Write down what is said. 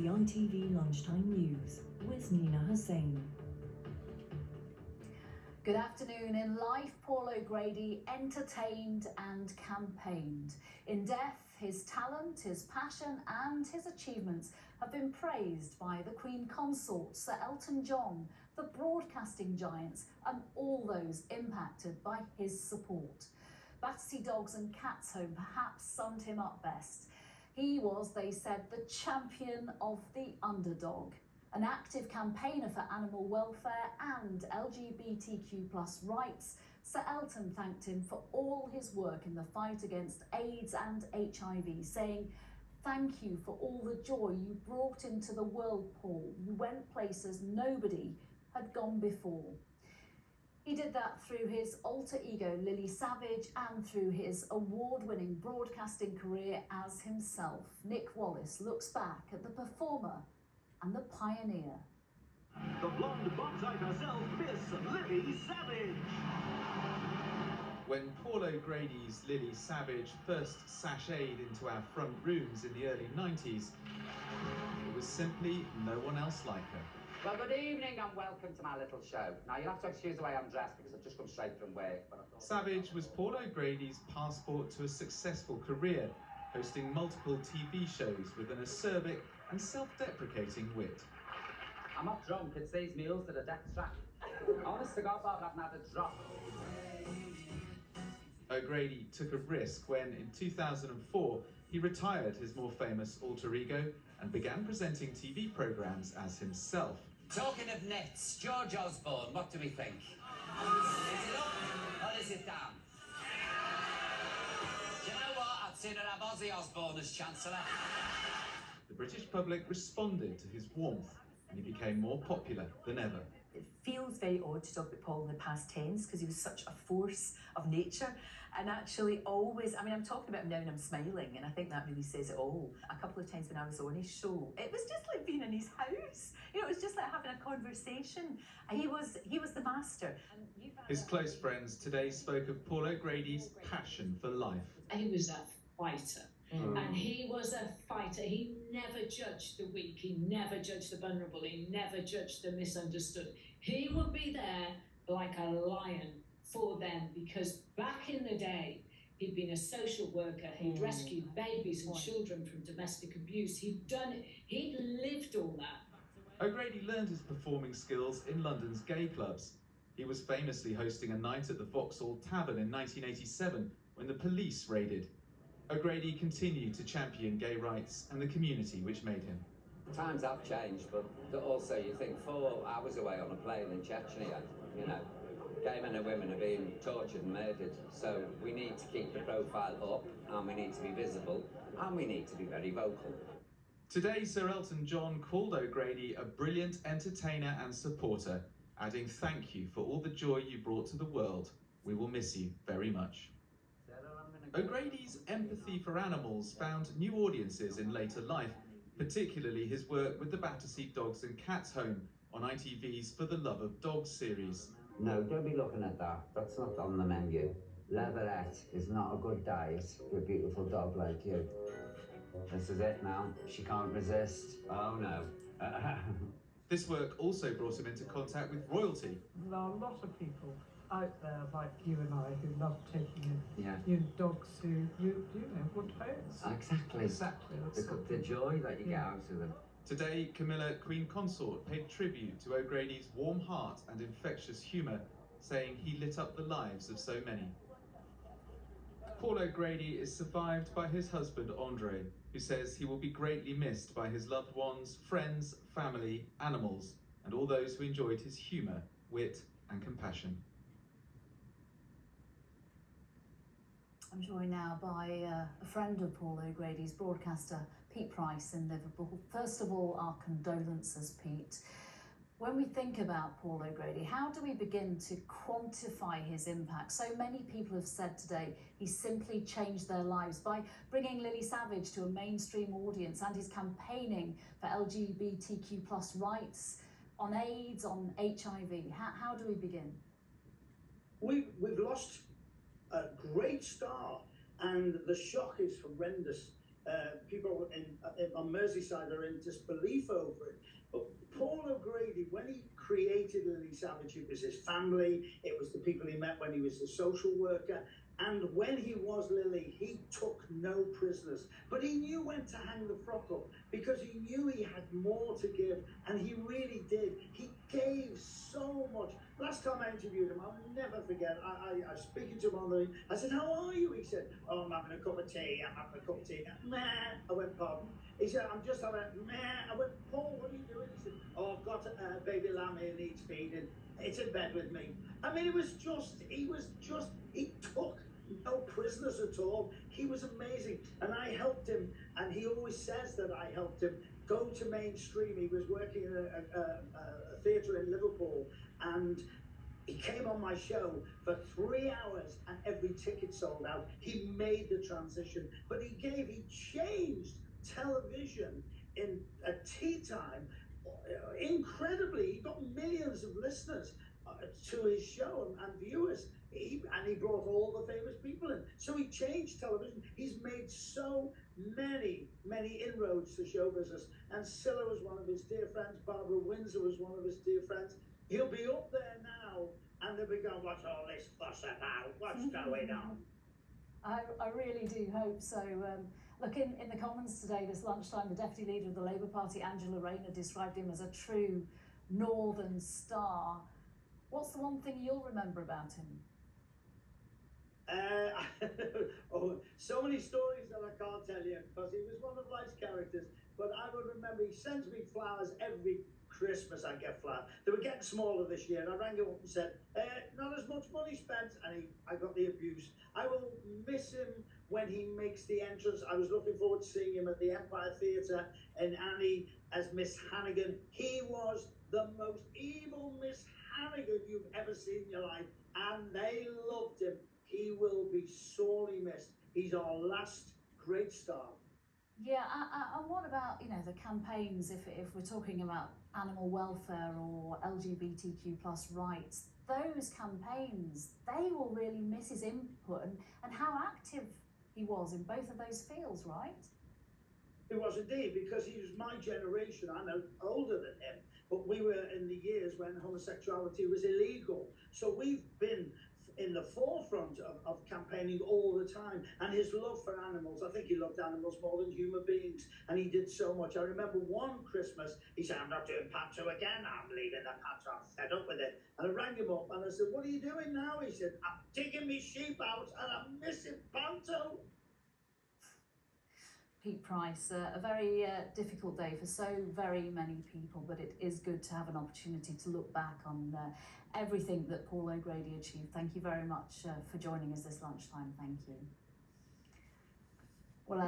the ITV Lunchtime News with Nina Hussain. Good afternoon. In life, Paul O'Grady entertained and campaigned. In death, his talent, his passion and his achievements have been praised by the Queen Consort, Sir Elton John, the broadcasting giants and all those impacted by his support. Battersea Dogs and Cats Home perhaps summed him up best. He was, they said, the champion of the underdog. An active campaigner for animal welfare and LGBTQ+ rights, Sir Elton thanked him for all his work in the fight against AIDS and HIV, saying, "Thank you for all the joy you brought into the world, Paul. You went places nobody had gone before." He did that through his alter ego, Lily Savage, and through his award-winning broadcasting career as himself. Nick Wallace looks back at the performer and the pioneer. The blonde bonsai herself, Miss Lily Savage. When Paul O'Grady's Lily Savage first sashayed into our front rooms in the early 90s, it was simply no one else like her. Well, good evening and welcome to my little show. Now, you'll have to excuse the way I'm dressed because I've just come straight from work. Savage was Paul O'Grady's passport to a successful career, hosting multiple TV shows with an acerbic and self-deprecating wit. I'm not drunk, it's these mules that are death strapped. Honest to God, Bob, I haven't had a drop. O'Grady took a risk when, in 2004, he retired his more famous alter ego and began presenting TV programmes as himself. Talking of nets, George Osborne, what do we think? Is it up or is it down? Do you know what? I'd sooner have Ozzy Osbourne as Chancellor. The British public responded to his warmth and he became more popular than ever. It feels very odd to talk about Paul in the past tense because he was such a force of nature and actually always, I mean, I'm talking about him now and I'm smiling and I think that really says it all. A couple of times when I was on his show, it was just like being in his house. You know, it was just like having a conversation. He was the master. His close friends today spoke of Paul O'Grady's passion for life. He was a fighter. And he was a fighter. He never judged the weak. He never judged the vulnerable. He never judged the misunderstood. He would be there like a lion for them because back in the day, he'd been a social worker. He'd rescued babies and children from domestic abuse. He'd done it. He'd lived all that. O'Grady learned his performing skills in London's gay clubs. He was famously hosting a night at the Vauxhall Tavern in 1987 when the police raided. O'Grady continued to champion gay rights and the community which made him. Times have changed, but also you think 4 hours away on a plane in Chechnya, you know, gay men and women are being tortured and murdered. So we need to keep the profile up and we need to be visible and we need to be very vocal. Today, Sir Elton John called O'Grady a brilliant entertainer and supporter, adding, "Thank you for all the joy you brought to the world. We will miss you very much." O'Grady's empathy for animals found new audiences in later life, particularly his work with the Battersea Dogs and Cats Home on ITV's For the Love of Dogs series. No, don't be looking at that. That's not on the menu. Leatherette is not a good diet for a beautiful dog like you. This is it now. She can't resist. Oh no. This work also brought him into contact with royalty. There are a lot of people out there like you and I who love taking in Yeah. dogs who you know would homes. Exactly. Exactly. The joy that you get out of them. Today, Camilla, Queen Consort, paid tribute to O'Grady's warm heart and infectious humour, saying he lit up the lives of so many. Paul O'Grady is survived by his husband, Andre, who says he will be greatly missed by his loved ones, friends, family, animals, and all those who enjoyed his humour, wit, and compassion. I'm joined now by a friend of Paul O'Grady's, broadcaster Pete Price in Liverpool. First of all, our condolences, Pete. When we think about Paul O'Grady, how do we begin to quantify his impact? So many people have said today he simply changed their lives by bringing Lily Savage to a mainstream audience and his campaigning for LGBTQ+ rights, on AIDS, on HIV. How do we begin? We've lost a great star, and the shock is horrendous. People on Merseyside are in disbelief over it. But Paul O'Grady, when he created Lily Savage, it was his family, it was the people he met when he was a social worker. And when he was Lily, he took no prisoners. But he knew when to hang the frock up because he knew he had more to give, and he really did. He gave so much. Last time I interviewed him, I'll never forget, I was speaking to him on the, I said, "How are you?" He said, "Oh, I'm having a cup of tea, I'm having a cup of tea." Meh. I went, "Pardon?" He said, "I'm just having a meh." I went, "Paul, what are you doing?" He said, "Oh, I've got a baby lamb here, needs feeding. It's in bed with me." I mean, he took no prisoners at all. He was amazing, and I helped him, and he always says that I helped him go to mainstream. He was working in a theatre in Liverpool, and he came on my show for 3 hours and every ticket sold out. He made the transition, but he changed television in at tea time. Incredibly, he got millions of listeners to his show and viewers. He brought all the famous people in. So he changed television. He's made so many inroads to show business. And Scylla was one of his dear friends. Barbara Windsor was one of his dear friends. He'll be up there now, and they'll be going, "What's all this fuss about? What's going on?" I really do hope so. Look, in the Commons today, this lunchtime, the Deputy Leader of the Labour Party, Angela Rayner, described him as a true Northern star. What's the one thing you'll remember about him? Oh, so many stories that I can't tell you because he was one of life's characters. But I would remember he sends me flowers every Christmas. I get flowers. They were getting smaller this year. I rang him up and said, "Not as much money spent," and I got the abuse. I will miss him when he makes the entrance. I was looking forward to seeing him at the Empire Theatre in Annie as Miss Hannigan. He was the most evil Miss Hannigan you've ever seen in your life, and they loved him. He will be sorely missed. He's our last great star. Yeah, and what about, the campaigns, if we're talking about animal welfare or LGBTQ plus rights, those campaigns, they will really miss his input and how active he was in both of those fields, right? He was indeed, because he was my generation. I'm older than him, but we were in the years when homosexuality was illegal. So we've been in the forefront of campaigning all the time. And his love for animals, I think he loved animals more than human beings, and he did so much. I remember one Christmas, he said, "I'm not doing Panto again, I'm leaving the Panto, I'm fed up with it." And I rang him up and I said, "What are you doing now?" He said, "I'm digging me sheep out and I'm missing Panto." Pete Price, a very difficult day for so very many people, but it is good to have an opportunity to look back on everything that Paul O'Grady achieved. Thank you very much for joining us this lunchtime. Thank you.